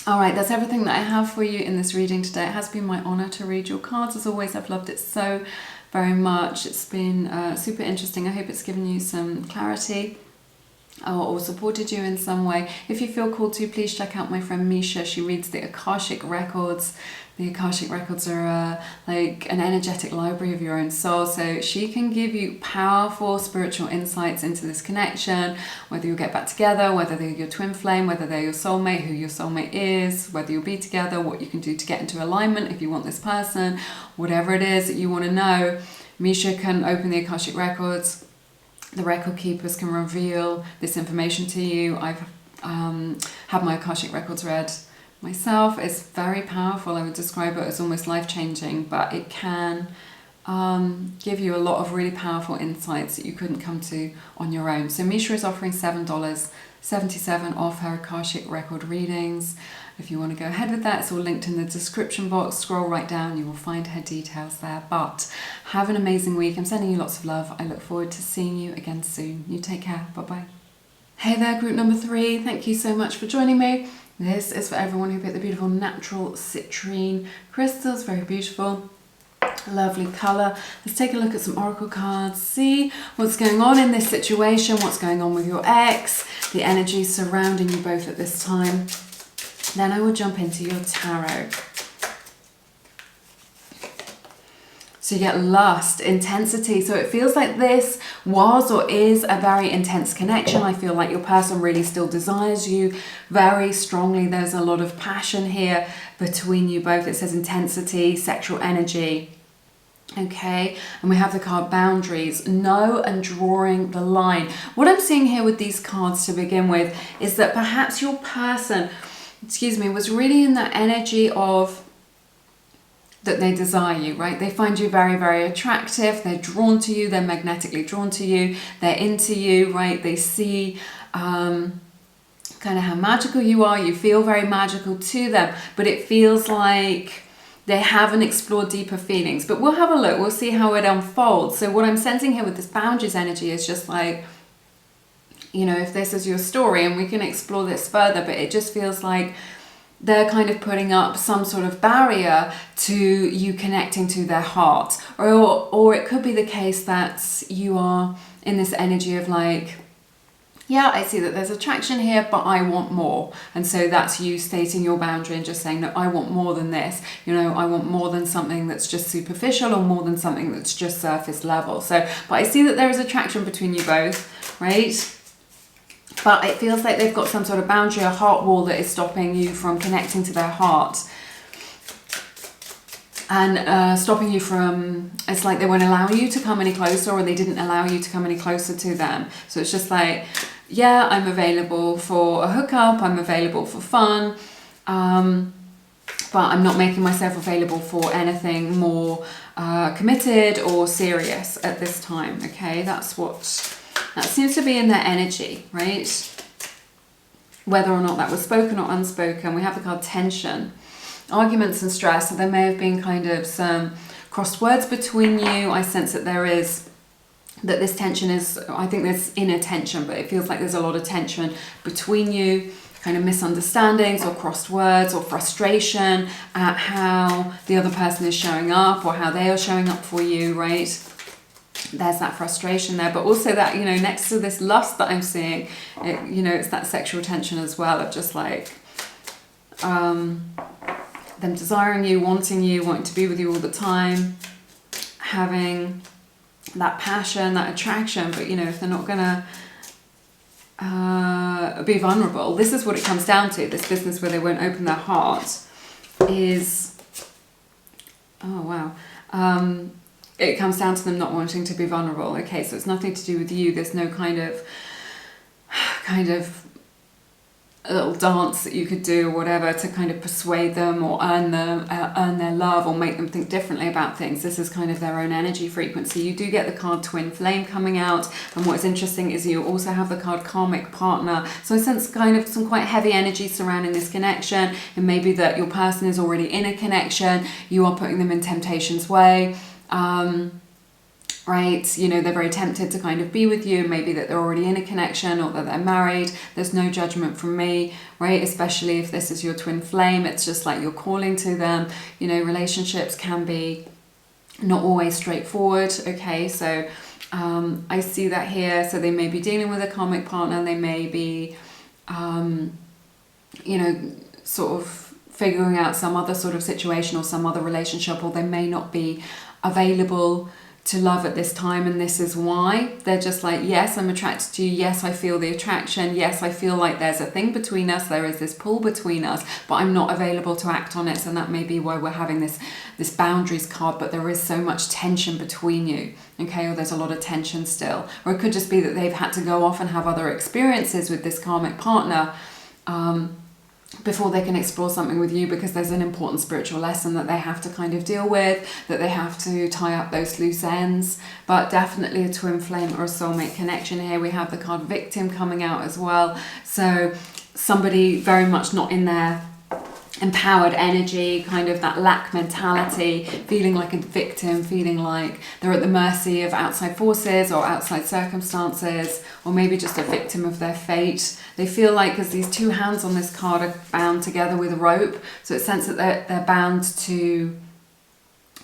All right, that's everything that I have for you in this reading today. It has been my honor to read your cards. As always, I've loved it so very much. It's been super interesting. I hope it's given you some clarity. or supported you in some way. If you feel called to, please check out my friend Misha. She reads the Akashic Records. The Akashic Records are like an energetic library of your own soul, so she can give you powerful spiritual insights into this connection, whether you'll get back together, whether they're your twin flame, whether they're your soulmate, who your soulmate is, whether you'll be together, what you can do to get into alignment if you want this person, whatever it is that you want to know. Misha can open the Akashic Records. The record keepers can reveal this information to you. I've had my Akashic Records read myself. It's very powerful. I would describe it as almost life-changing, but it can give you a lot of really powerful insights that you couldn't come to on your own. So Misha is offering $7.77 off her Akashic Record readings. If you want to go ahead with that, it's all linked in the description box. Scroll right down, you will find her details there. But have an amazing week. I'm sending you lots of love. I look forward to seeing you again soon. You take care. Bye-bye. Hey there, group number 3. Thank you so much for joining me. This is for everyone who picked the beautiful natural citrine crystals. Very beautiful. Lovely colour. Let's take a look at some oracle cards. See what's going on in this situation, what's going on with your ex, the energy surrounding you both at this time. Then I will jump into your tarot. So you get lust, intensity. So it feels like this was or is a very intense connection. I feel like your person really still desires you very strongly. There's a lot of passion here between you both. It says intensity, sexual energy. Okay, and we have the card boundaries, know and drawing the line. What I'm seeing here with these cards to begin with is that perhaps your person, was really in that energy of that they desire you, right? They find you very, very attractive. They're drawn to you. They're magnetically drawn to you. They're into you, right? They see kind of how magical you are. You feel very magical to them, but it feels like they haven't explored deeper feelings. But we'll have a look. We'll see how it unfolds. So what I'm sensing here with this boundaries energy is just like, you know, if this is your story, and we can explore this further, but it just feels like they're kind of putting up some sort of barrier to you connecting to their heart. Or it could be the case that you are in this energy of like, yeah, I see that there's attraction here, but I want more. And so that's you stating your boundary and just saying, no, I want more than this. You know, I want more than something that's just superficial or more than something that's just surface level. So, but I see that there is attraction between you both, right? But it feels like they've got some sort of boundary, a heart wall that is stopping you from connecting to their heart. And stopping you from, it's like they won't allow you to come any closer, or they didn't allow you to come any closer to them. So it's just like, yeah, I'm available for a hookup, I'm available for fun, but I'm not making myself available for anything more committed or serious at this time, okay? That seems to be in their energy, right? Whether or not that was spoken or unspoken. We have the card tension, arguments and stress. So there may have been kind of some crossed words between you. I sense that this tension is, I think there's inner tension, but it feels like there's a lot of tension between you, kind of misunderstandings or crossed words or frustration at how the other person is showing up or how they are showing up for you, right? There's that frustration there, but also that, you know, next to this lust that I'm seeing, you know, it's that sexual tension as well of just like them desiring you, wanting to be with you all the time, having that passion, that attraction, but, you know, if they're not gonna be vulnerable, this is what it comes down to. This business where they won't open their heart is, oh wow, it comes down to them not wanting to be vulnerable. Okay, so it's nothing to do with you. There's no kind of a little dance that you could do or whatever to kind of persuade them or earn their love or make them think differently about things. This is kind of their own energy frequency. You do get the card twin flame coming out, and what's interesting is you also have the card karmic partner. So I sense kind of some quite heavy energy surrounding this connection, and maybe that your person is already in a connection. You are putting them in temptation's way. Right, you know, they're very tempted to kind of be with you, maybe that they're already in a connection or that they're married. There's no judgment from me, right? Especially if this is your twin flame, it's just like you're calling to them. You know, relationships can be not always straightforward, okay? So I see that here. So they may be dealing with a karmic partner. They may be, you know, sort of figuring out some other sort of situation or some other relationship, or they may not be available to love at this time, and this is why. They're just like, yes, I'm attracted to you, yes, I feel the attraction, yes, I feel like there's a thing between us, there is this pull between us, but I'm not available to act on it. So that may be why we're having this boundaries card, but there is so much tension between you, okay, or there's a lot of tension still. Or it could just be that they've had to go off and have other experiences with this karmic partner before they can explore something with you, because there's an important spiritual lesson that they have to kind of deal with, that they have to tie up those loose ends. But definitely a twin flame or a soulmate connection here. We have the card victim coming out as well. So somebody very much not in their empowered energy, kind of that lack mentality, feeling like a victim, feeling like they're at the mercy of outside forces or outside circumstances, or maybe just a victim of their fate. They feel like, because these two hands on this card are bound together with a rope, so it's sense that they're bound to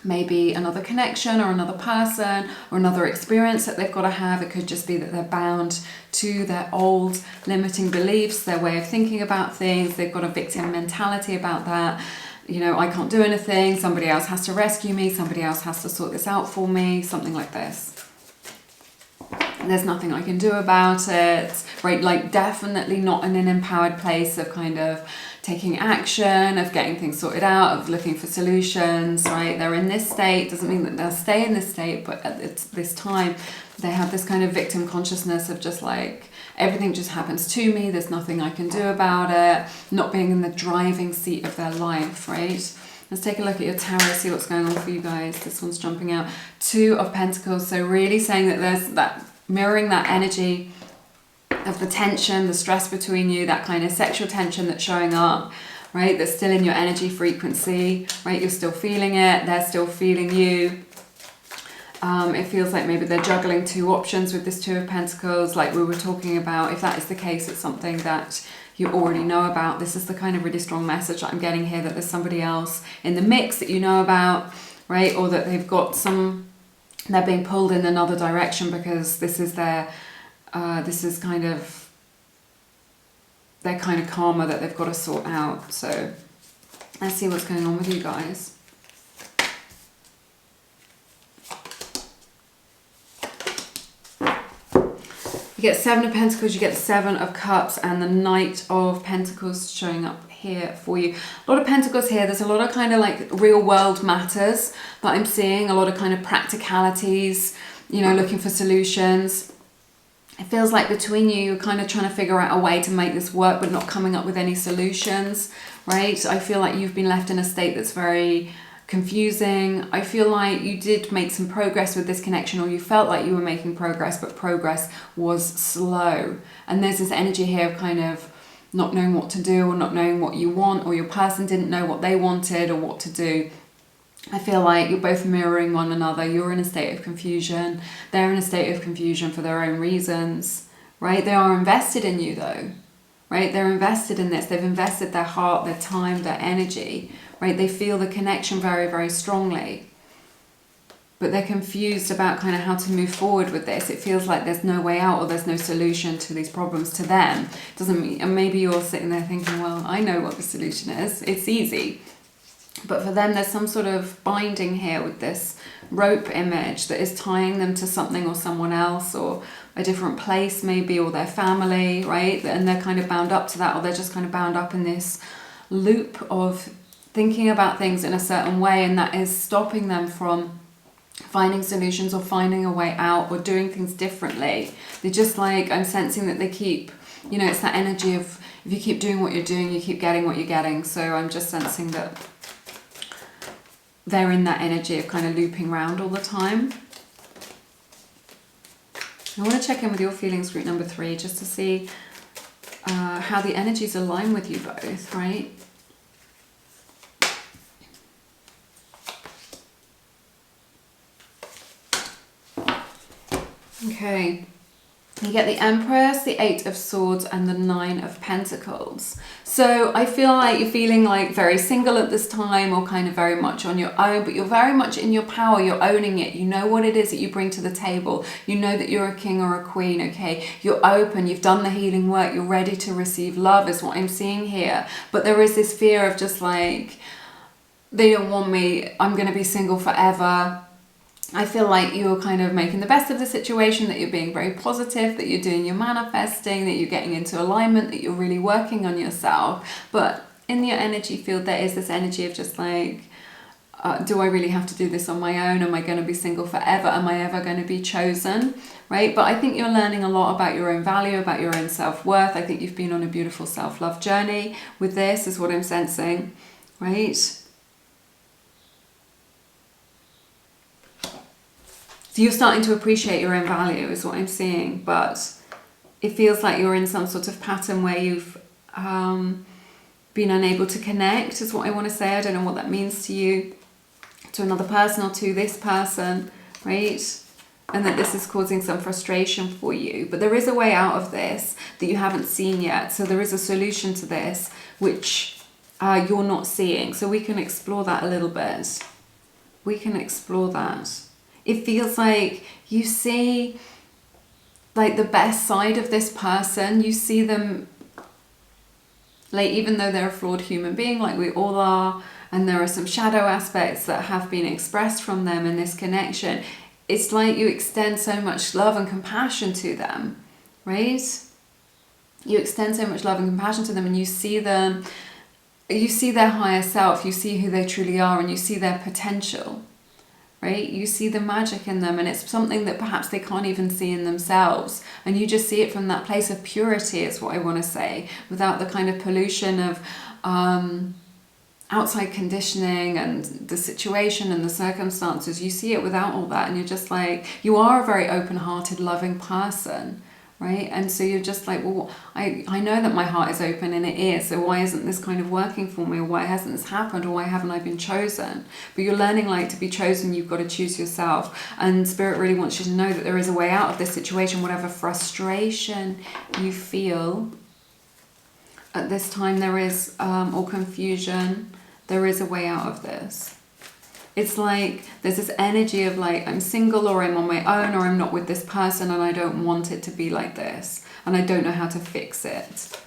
maybe another connection or another person or another experience that they've got to have. It could just be that they're bound to their old limiting beliefs, their way of thinking about things. They've got a victim mentality about that. You know, I can't do anything, somebody else has to rescue me, somebody else has to sort this out for me, something like this. There's nothing I can do about it, right? Like definitely not in an empowered place of kind of taking action, of getting things sorted out, of looking for solutions, right? They're in this state, doesn't mean that they'll stay in this state, but at this time, they have this kind of victim consciousness of just like, everything just happens to me, there's nothing I can do about it, not being in the driving seat of their life, right? Let's take a look at your tarot, see what's going on for you guys. This one's jumping out. 2 of Pentacles, so really saying that there's that, mirroring that energy of the tension, the stress between you, that kind of sexual tension that's showing up, right? That's still in your energy frequency, right? You're still feeling it, they're still feeling you. It feels like maybe they're juggling 2 options with this 2 of Pentacles, like we were talking about. If that is the case, it's something that you already know about. This is the kind of really strong message that I'm getting here, that there's somebody else in the mix that you know about, right? Or that they've got they're being pulled in another direction, because this is their this is kind of their kind of karma that they've got to sort out. So let's see what's going on with you guys. You get 7 of Pentacles, you get the 7 of Cups, and the Knight of Pentacles showing up here for you. A lot of Pentacles here. There's a lot of kind of like real world matters that I'm seeing, a lot of kind of practicalities, you know, looking for solutions. It feels like between you, you're kind of trying to figure out a way to make this work, but not coming up with any solutions, right? I feel like you've been left in a state that's very confusing. I feel like you did make some progress with this connection, or you felt like you were making progress, but progress was slow. And there's this energy here of kind of not knowing what to do, or not knowing what you want, or your person didn't know what they wanted or what to do. I feel like you're both mirroring one another. You're in a state of confusion. They're in a state of confusion for their own reasons, right? They are invested in you though, right? They're invested in this. They've invested their heart, their time, their energy, right? They feel the connection very, very strongly. But they're confused about kind of how to move forward with this. It feels like there's no way out, or there's no solution to these problems to them. Doesn't mean, and maybe you're sitting there thinking, well, I know what the solution is. It's easy. But for them, there's some sort of binding here with this rope image that is tying them to something or someone else, or a different place maybe, or their family, right? And they're kind of bound up to that, or they're just kind of bound up in this loop of thinking about things in a certain way, and that is stopping them from finding solutions or finding a way out or doing things differently. They're just like, I'm sensing that they keep, you know, it's that energy of, if you keep doing what you're doing, you keep getting what you're getting. So I'm just sensing that they're in that energy of kind of looping around all the time. I want to check in with your feelings, group number 3, just to see how the energies align with you both, right? Okay. You get the Empress, the Eight of Swords, and the Nine of Pentacles. So I feel like you're feeling like very single at this time, or kind of very much on your own, but you're very much in your power. You're owning it. You know what it is that you bring to the table. You know that you're a king or a queen, okay? You're open. You've done the healing work. You're ready to receive love is what I'm seeing here. But there is this fear of just like, they don't want me. I'm going to be single forever. I feel like you're kind of making the best of the situation, that you're being very positive, that you're doing your manifesting, that you're getting into alignment, that you're really working on yourself. But in your energy field, there is this energy of just like, do I really have to do this on my own? Am I going to be single forever? Am I ever going to be chosen? Right? But I think you're learning a lot about your own value, about your own self-worth. I think you've been on a beautiful self-love journey with this, is what I'm sensing. Right? So you're starting to appreciate your own value is what I'm seeing, but it feels like you're in some sort of pattern where you've been unable to connect, is what I want to say. I don't know what that means to you, to another person or to this person, right? And that this is causing some frustration for you. But there is a way out of this that you haven't seen yet. So there is a solution to this which you're not seeing. So we can explore that a little bit. We can explore that. It feels like you see like the best side of this person. You see them, like, even though they're a flawed human being like we all are, and there are some shadow aspects that have been expressed from them in this connection, it's like you extend so much love and compassion to them, right? You extend so much love and compassion to them, and you see them, you see their higher self, you see who they truly are, and you see their potential. Right? You see the magic in them, and it's something that perhaps they can't even see in themselves. And you just see it from that place of purity, is what I want to say, without the kind of pollution of outside conditioning and the situation and the circumstances. You see it without all that, and you're just like, you are a very open-hearted, loving person. Right? And so you're just like, well, I know that my heart is open, and it is, so why isn't this kind of working for me, or why hasn't this happened, or why haven't I been chosen? But you're learning, like, to be chosen, you've got to choose yourself, and Spirit really wants you to know that there is a way out of this situation. Whatever frustration you feel at this time, there is, or confusion, there is a way out of this. It's like there's this energy of like, I'm single, or I'm on my own, or I'm not with this person, and I don't want it to be like this, and I don't know how to fix it.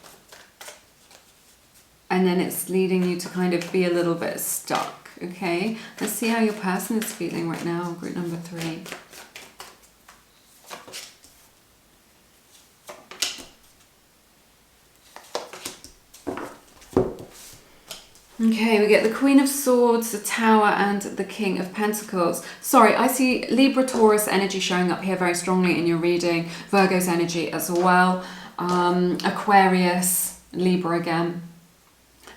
And then it's leading you to kind of be a little bit stuck, okay? Let's see how your person is feeling right now, group number 3. Okay, we get the Queen of Swords, the Tower, and the King of Pentacles. Sorry, I see Libra, Taurus energy showing up here very strongly in your reading. Virgo's energy as well. Aquarius, Libra again,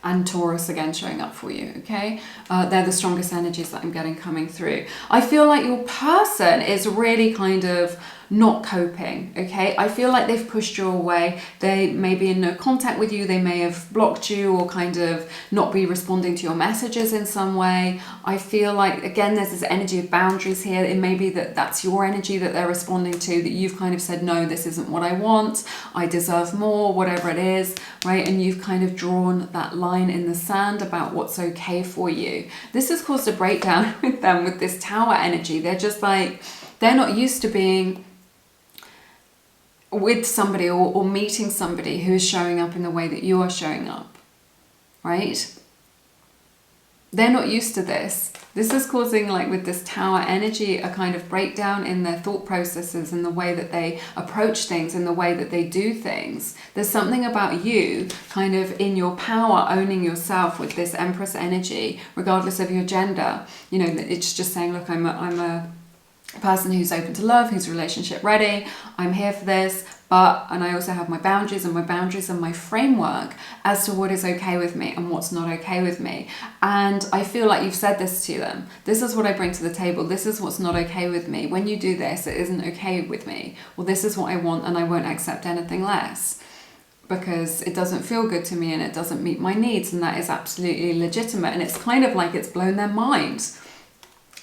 and Taurus again showing up for you, okay? They're the strongest energies that I'm getting coming through. I feel like your person is really kind of not coping, okay? I feel like they've pushed you away. They may be in no contact with you. They may have blocked you, or kind of not be responding to your messages in some way. I feel like, again, there's this energy of boundaries here. It may be that that's your energy that they're responding to, that you've kind of said, no, this isn't what I want. I deserve more, whatever it is, right? And you've kind of drawn that line in the sand about what's okay for you. This has caused a breakdown with them, with this Tower energy. They're just like, they're not used to being with somebody, or meeting somebody who is showing up in the way that you are showing up, right? They're not used to this. This is causing, like with this Tower energy, a kind of breakdown in their thought processes, and the way that they approach things, and the way that they do things. There's something about you kind of in your power, owning yourself with this Empress energy, regardless of your gender. You know, it's just saying, look, I'm a person who's open to love, who's relationship ready, I'm here for this, and I also have my boundaries, and my boundaries and my framework as to what is okay with me and what's not okay with me. And I feel like you've said this to them. This is what I bring to the table. This is what's not okay with me. When you do this, it isn't okay with me. Well, this is what I want, and I won't accept anything less, because it doesn't feel good to me, and it doesn't meet my needs, and that is absolutely legitimate. And it's kind of like it's blown their minds.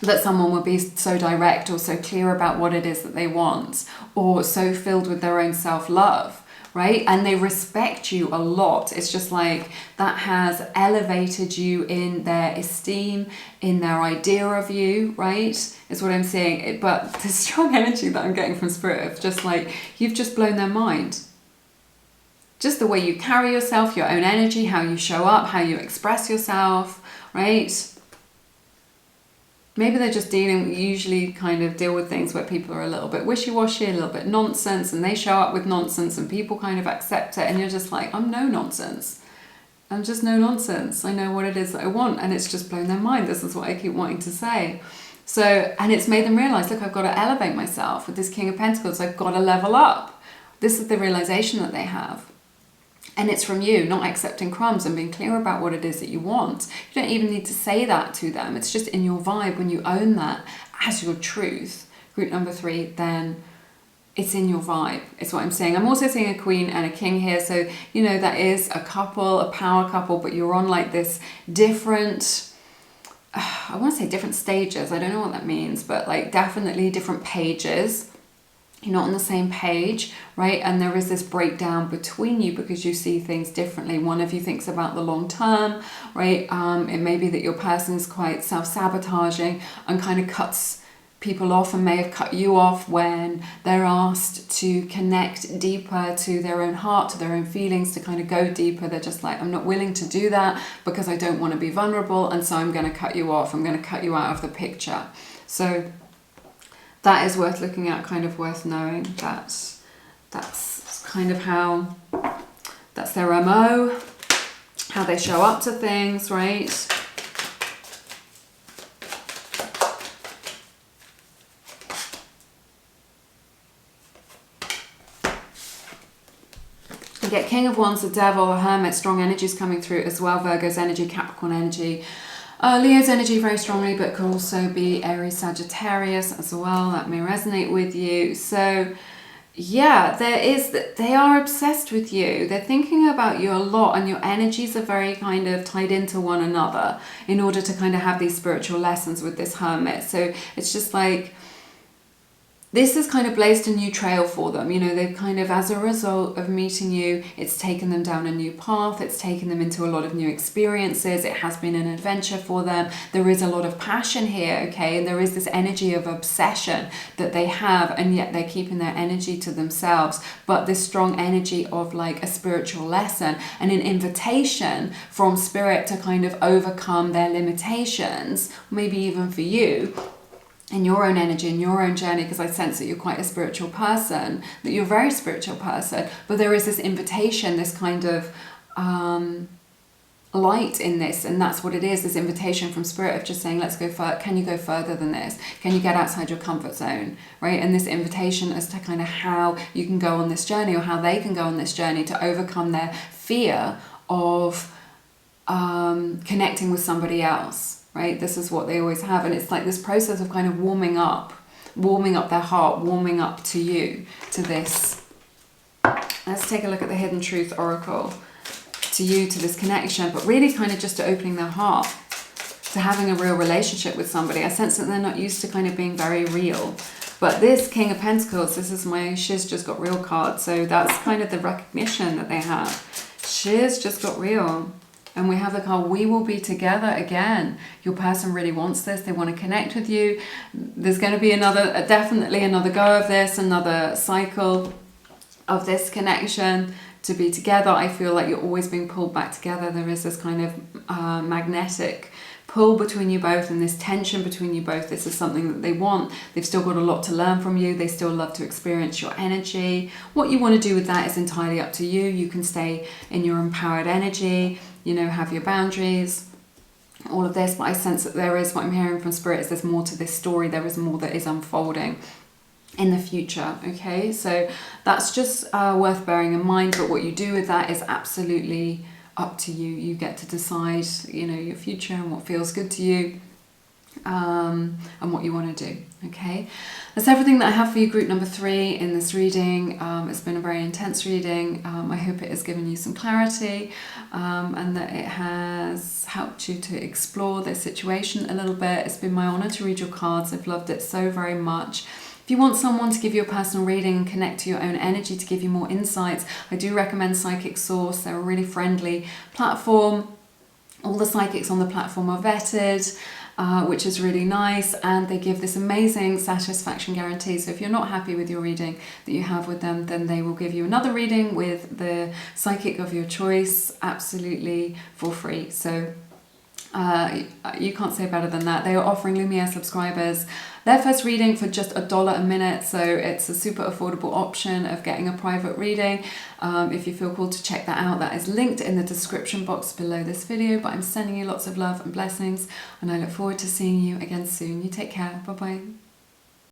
that someone would be so direct or so clear about what it is that they want, or so filled with their own self-love, right? And they respect you a lot. It's just like that has elevated you in their esteem, in their idea of you, right? Is what I'm saying. But the strong energy that I'm getting from Spirit of just like, you've just blown their mind. Just the way you carry yourself, your own energy, how you show up, how you express yourself, right? Maybe they're just usually kind of deal with things where people are a little bit wishy-washy, a little bit nonsense, and they show up with nonsense and people kind of accept it, and you're just like, I'm no nonsense. I'm just no nonsense. I know what it is that I want, and it's just blown their mind. This is what I keep wanting to say. So, and it's made them realize, look, I've got to elevate myself with this King of Pentacles. I've got to level up. This is the realization that they have. And it's from you, not accepting crumbs and being clear about what it is that you want. You don't even need to say that to them. It's just in your vibe. When you own that as your truth, group number 3, then it's in your vibe. It's what I'm saying. I'm also seeing a queen and a king here. So, you know, that is a couple, a power couple, but you're on like this different, I want to say different stages. I don't know what that means, but like definitely different pages. You're not on the same page, right? And there is this breakdown between you because you see things differently. One of you thinks about the long term, right? It may be that your person is quite self-sabotaging and kind of cuts people off and may have cut you off when they're asked to connect deeper to their own heart, to their own feelings, to kind of go deeper. They're just like, I'm not willing to do that because I don't want to be vulnerable, and so I'm going to cut you off. I'm going to cut you out of the picture. So that is worth looking at, kind of worth knowing that that's kind of how, that's their MO, how they show up to things, right? You get King of Wands, the Devil, the Hermit, strong energies coming through as well. Virgo's energy, Capricorn energy. Leo's energy very strongly, but could also be Aries, Sagittarius as well. That may resonate with you. So yeah, they are obsessed with you. They're thinking about you a lot, and your energies are very kind of tied into one another in order to kind of have these spiritual lessons with this Hermit. So it's just like, this has kind of blazed a new trail for them. You know, they've kind of, as a result of meeting you, it's taken them down a new path. It's taken them into a lot of new experiences. It has been an adventure for them. There is a lot of passion here, okay? And there is this energy of obsession that they have, and yet they're keeping their energy to themselves. But this strong energy of like a spiritual lesson and an invitation from Spirit to kind of overcome their limitations, maybe even for you, in your own energy, in your own journey, because I sense that you're quite a spiritual person, that you're a very spiritual person, but there is this invitation, this kind of light in this, and that's what it is, this invitation from Spirit of just saying, let's go further. Can you go further than this? Can you get outside your comfort zone, right? And this invitation as to kind of how you can go on this journey, or how they can go on this journey to overcome their fear of connecting with somebody else. Right? This is what they always have. And it's like this process of kind of warming up their heart, warming up to you, to this. Let's take a look at the Hidden Truth Oracle. To you, to this connection, but really kind of just to opening their heart, to having a real relationship with somebody. I sense that they're not used to kind of being very real. But this King of Pentacles, this is my Shiz Just Got Real card. So that's kind of the recognition that they have. Shiz just got real. And we have the card, we will be together again. Your person really wants this. They want to connect with you. There's going to be definitely another go of this, another cycle of this connection to be together. I feel like you're always being pulled back together. There is this kind of magnetic pull between you both, and this tension between you both. This is something that they want. They've still got a lot to learn from you. They still love to experience your energy. What you want to do with that is entirely up to you. You can stay in your empowered energy, you know, have your boundaries, all of this. But I sense that there is, what I'm hearing from Spirit is there's more to this story. There is more that is unfolding in the future, okay? So that's just worth bearing in mind. But what you do with that is absolutely up to you. You get to decide, you know, your future and what feels good to you. and what you want to do. Okay, that's everything that I have for you, group number 3 in this reading. It's been a very intense reading. I hope it has given you some clarity, and that it has helped you to explore this situation a little bit. It's been my honor to read your cards. I've loved it so very much. If you want someone to give you a personal reading and connect to your own energy to give you more insights, I do recommend Psychic Source. They're a really friendly platform. All the psychics on the platform are vetted, which is really nice, and they give this amazing satisfaction guarantee. So if you're not happy with your reading that you have with them, then they will give you another reading with the psychic of your choice, absolutely for free. So you can't say better than that. They are offering Lumiere subscribers their first reading for just $1 a minute, so it's a super affordable option of getting a private reading. If you feel called to check that out, that is linked in the description box below this video. But I'm sending you lots of love and blessings, and I look forward to seeing you again soon. You take care. Bye bye.